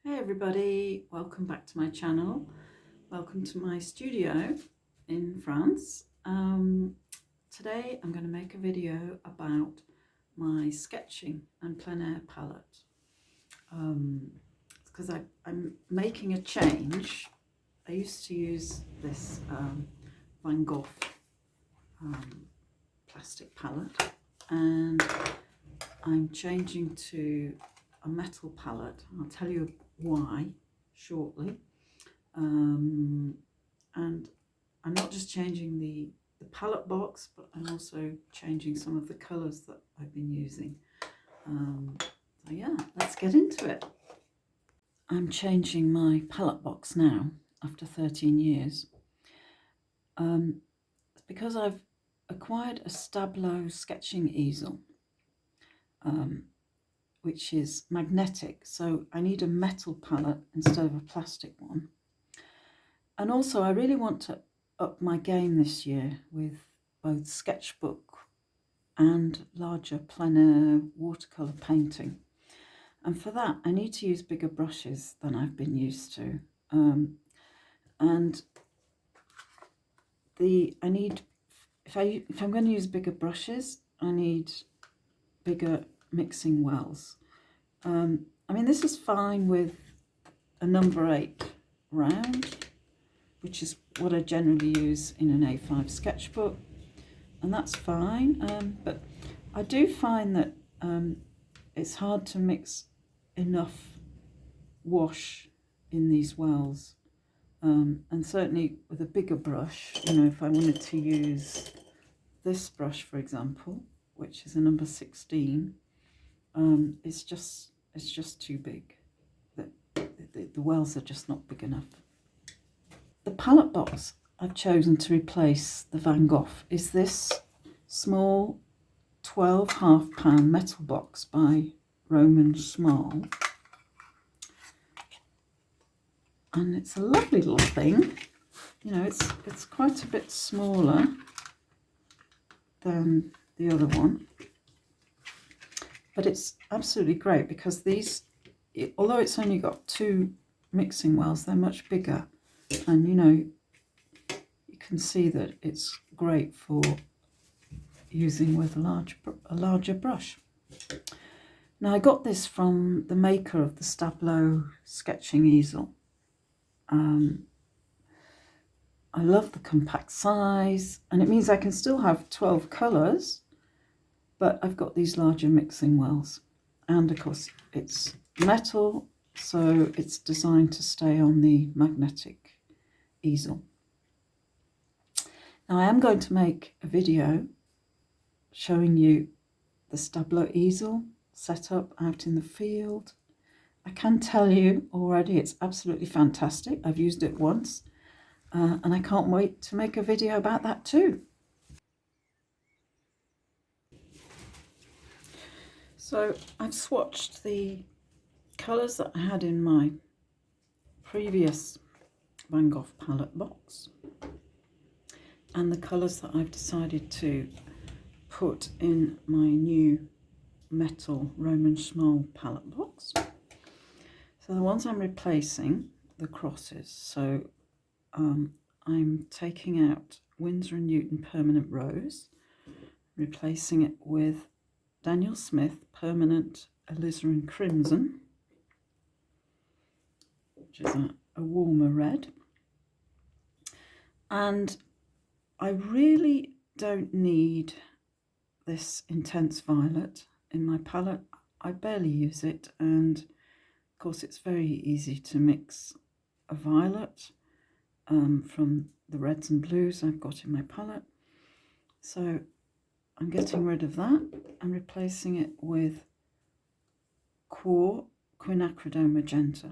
Hey everybody, welcome back to my channel. Welcome to my studio in France. Today I'm going to make a video about my sketching and plein air palette. Because I'm making a change. I used to use this Van Gogh plastic palette, and I'm changing to a metal palette. I'll tell you why shortly. And I'm not just changing the palette box, but I'm also changing some of the colours that I've been using. So yeah, let's get into it. I'm changing my palette box now after 13 years. It's because I've acquired a Stablo sketching easel, which is magnetic, so I need a metal palette instead of a plastic one. And also I really want to up my game this year with both sketchbook and larger plein air watercolour painting. And for that I need to use bigger brushes than I've been used to. If I'm going to use bigger brushes, I need bigger mixing wells. I mean, this is fine with a number 8 round, which is what I generally use in an A5 sketchbook, and that's fine. But I do find that it's hard to mix enough wash in these wells, and certainly with a bigger brush, you know, if I wanted to use this brush, for example, which is a number 16, it's just too big. The wells are just not big enough. The palette box I've chosen to replace the Van Gogh is this small 12 half-pound metal box by Roman Szmal. And it's a lovely little thing. You know, it's quite a bit smaller than the other one. But it's absolutely great because these, although it's only got 2 mixing wells, they're much bigger. And you know, you can see that it's great for using with a larger brush. Now I got this from the maker of the Stablo sketching easel. I love the compact size, and it means I can still have 12 colours, but I've got these larger mixing wells. And of course it's metal, so it's designed to stay on the magnetic easel. Now I am going to make a video showing you the Stablo easel set up out in the field. I can tell you already it's absolutely fantastic. I've used it once, and I can't wait to make a video about that too. So I've swatched the colours that I had in my previous Van Gogh palette box and the colours that I've decided to put in my new metal Roman Szmal palette box. So the ones I'm replacing, the crosses, so I'm taking out Winsor & Newton Permanent Rose, replacing it with Daniel Smith Permanent Alizarin Crimson, which is a warmer red. And I really don't need this intense violet in my palette. I barely use it, and of course it's very easy to mix a violet from the reds and blues I've got in my palette. So I'm getting rid of that and replacing it with Quinacridone Magenta,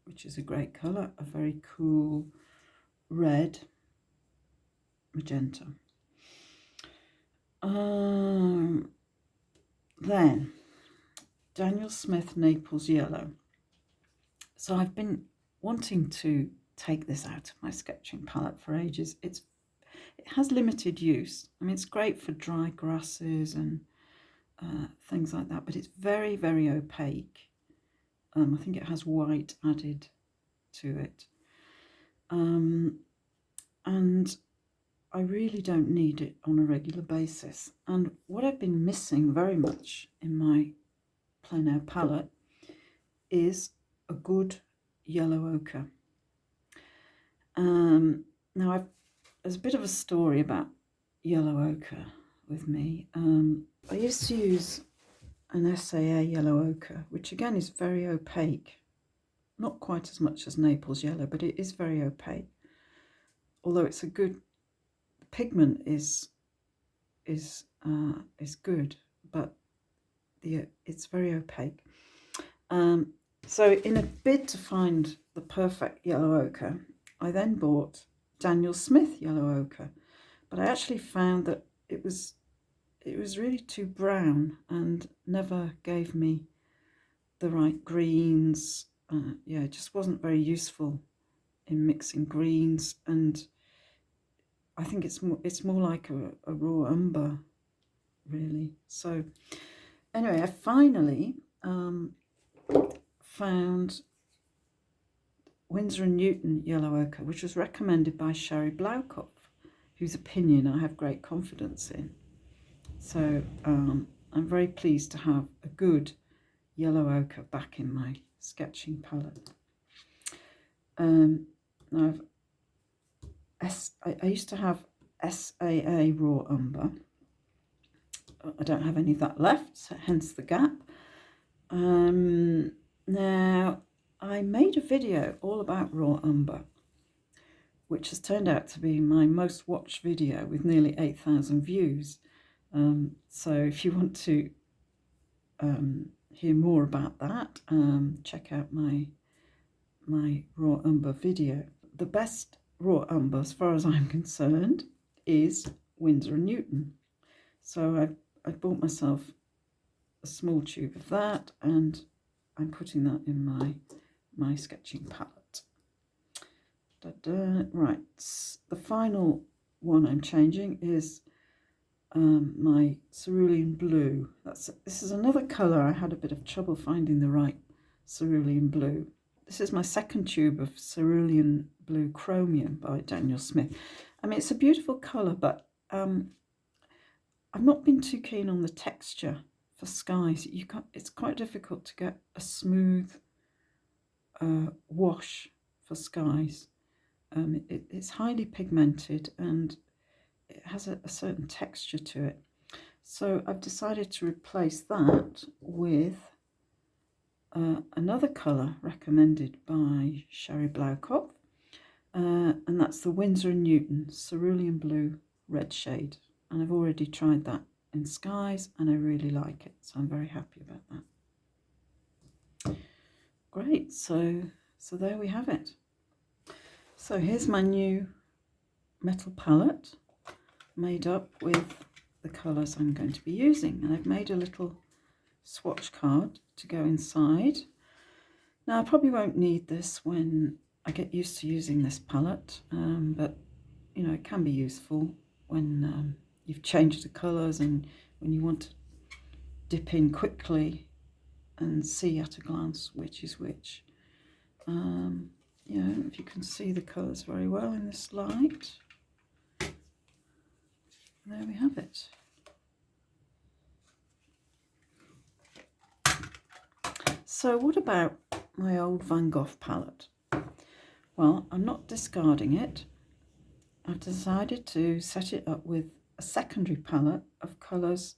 which is a great colour, a very cool red magenta. Then Daniel Smith Naples Yellow. So I've been wanting to take this out of my sketching palette for ages. It has limited use. I mean, it's great for dry grasses and things like that, but it's very, very opaque. I think it has white added to it. And I really don't need it on a regular basis. And what I've been missing very much in my Plein-Air palette is a good yellow ochre. Now, there's a bit of a story about yellow ochre with me. I used to use an SAA yellow ochre, which again is very opaque. Not quite as much as Naples yellow, but it is very opaque. Although it's a good pigment is good, but it's very opaque. So in a bid to find the perfect yellow ochre, I then bought Daniel Smith yellow ochre, but I actually found that it was really too brown and never gave me the right greens. Yeah, it just wasn't very useful in mixing greens, and I think it's more like a raw umber, really. So anyway, I finally found Winsor & Newton yellow ochre, which was recommended by Sherry Blaukopf, whose opinion I have great confidence in. So I'm very pleased to have a good yellow ochre back in my sketching palette. Now I used to have SAA raw umber. I don't have any of that left, so hence the gap. Now, I made a video all about raw umber, which has turned out to be my most watched video with nearly 8,000 views. So if you want to hear more about that, check out my raw umber video. The best raw umber, as far as I'm concerned, is Winsor & Newton. So I bought myself a small tube of that, and I'm putting that in my sketching palette. Right, the final one I'm changing is my Cerulean blue. This is another colour I had a bit of trouble finding the right Cerulean blue. This is my second tube of Cerulean Blue Chromium by Daniel Smith. I mean, it's a beautiful colour, but I've not been too keen on the texture for skies. It's quite difficult to get a smooth wash for skies. It's highly pigmented and it has a certain texture to it. So I've decided to replace that with another colour recommended by Sherry Blaukopf, and that's the Winsor & Newton Cerulean Blue Red shade. And I've already tried that in skies and I really like it, so I'm very happy about that. Great, so there we have it. So here's my new metal palette made up with the colours I'm going to be using, and I've made a little swatch card to go inside. Now I probably won't need this when I get used to using this palette, but you know, it can be useful when you've changed the colours and when you want to dip in quickly and see at a glance which is which. You know, if you can see the colours very well in this light. There we have it. So what about my old Van Gogh palette? Well, I'm not discarding it. I've decided to set it up with a secondary palette of colours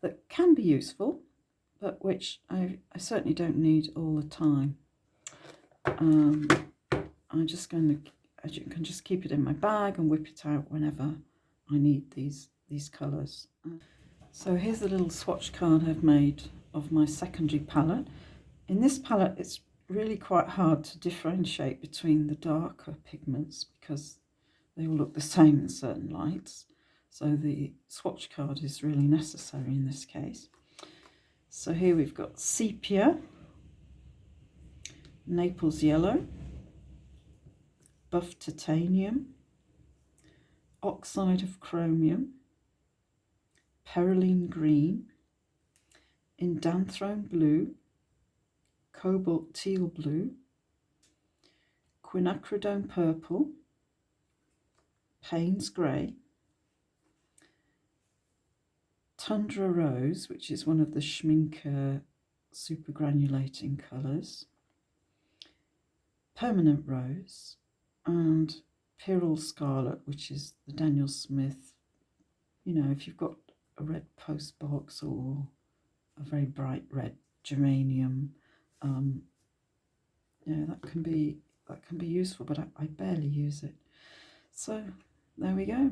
that can be useful, but which I certainly don't need all the time. I'm just going to, as you can, just keep it in my bag and whip it out whenever I need these colours. So here's the little swatch card I've made of my secondary palette. In this palette, it's really quite hard to differentiate between the darker pigments because they all look the same in certain lights. So the swatch card is really necessary in this case. So here we've got sepia, Naples yellow, buff titanium, oxide of chromium, perylene green, indanthrone blue, Cobalt Teal Blue, Quinacridone Purple, Payne's Grey, Tundra Rose, which is one of the Schminker super granulating colours, Permanent Rose, and Pyrrole Scarlet, which is the Daniel Smith. You know, if you've got a red post box or a very bright red geranium, yeah, that can be useful, but I barely use it. So there we go.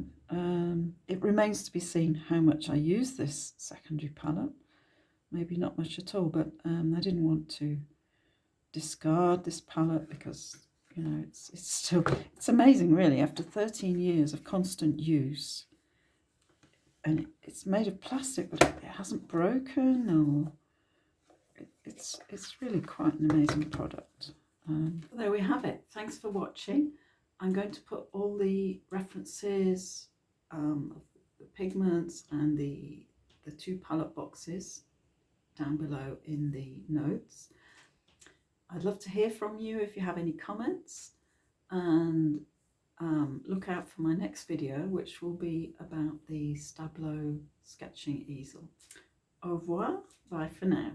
It remains to be seen how much I use this secondary palette. Maybe not much at all, but I didn't want to discard this palette because, you know, it's amazing really, after 13 years of constant use, and it's made of plastic, but it hasn't broken, or it's really quite an amazing product. There we have it. Thanks for watching. I'm going to put all the references of the pigments and the two palette boxes down below in the notes. I'd love to hear from you if you have any comments, and look out for my next video, which will be about the Stablo sketching easel. Au revoir, bye for now.